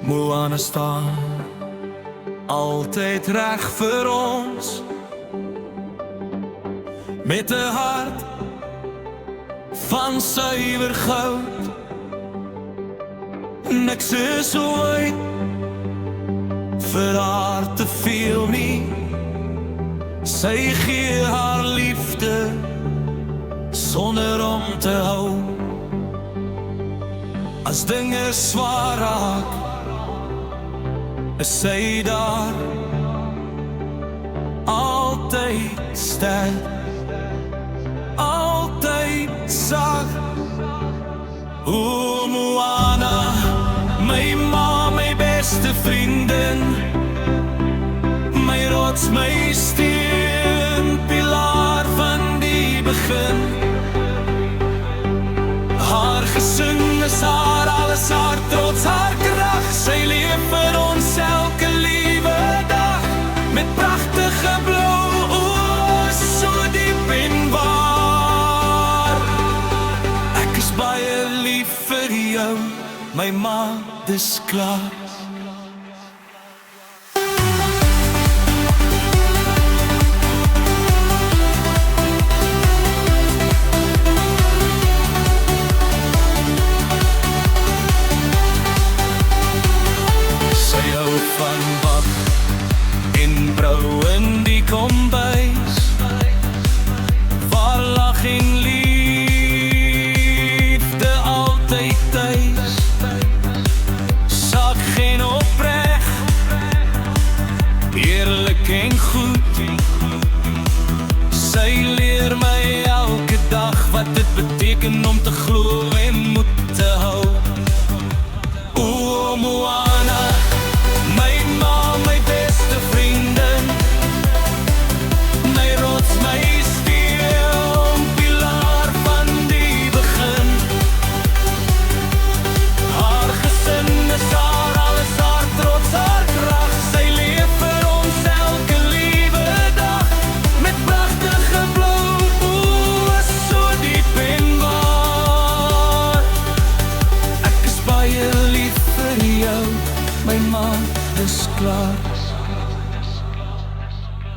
Moana staan altyd reg vir ons, met 'n hart van suiwer goud. Niks is ooit vir haar te veel nie. Sy gee haar liefde sonder om te hou. As dinge swaar raak, is sy daar, altyd sterk, altyd sag. O Moana, my ma, my beste vriendin, my rots, my steen, pilaar van die begin. Haar gesin is haar alles, haar trots, haar krag. Sy leef vir ons elke liewe dag, met pragtige blou oë, so diep en waar. Ek is baie lief vir jou, my ma, dis klaar. Van bak en brou in die kombuis, waar lag en liefde altyd thuis. Sak geen opreg, eerlik en goed. Sy leer my elke dag wat dit beteken om te glo en moed te hou. O Moana, my ma, my beste vriendin, my rots, my steen, pilaar van die begin. Haar gesin is haar alles, haar trots, haar krag. Sy leef vir ons elke liewe dag, met pragtige blou oë, so diep en waar. Ek is baie lief vir jou, my ma, dis klaar.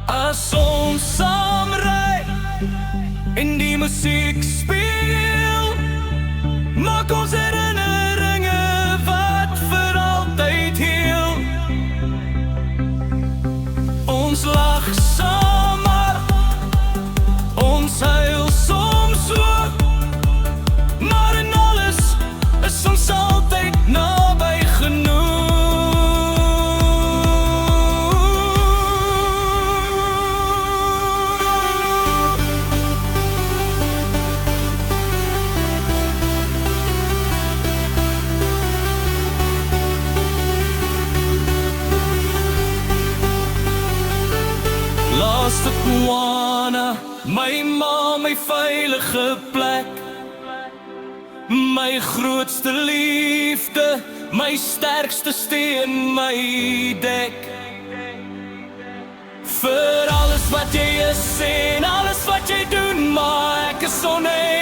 As ons saam ry en die musiek speel, maak ons herinneringe wat vir altyd heel. Ons lag saam, maar ons huil soms ook, maar in alles is ons altyd naby genoeg. Laaste Moana, my ma, my veilige plek, my grootste liefde, my sterkste steen, my dek. Vir alles wat jy is en alles wat jy doen, maar ek is oneindig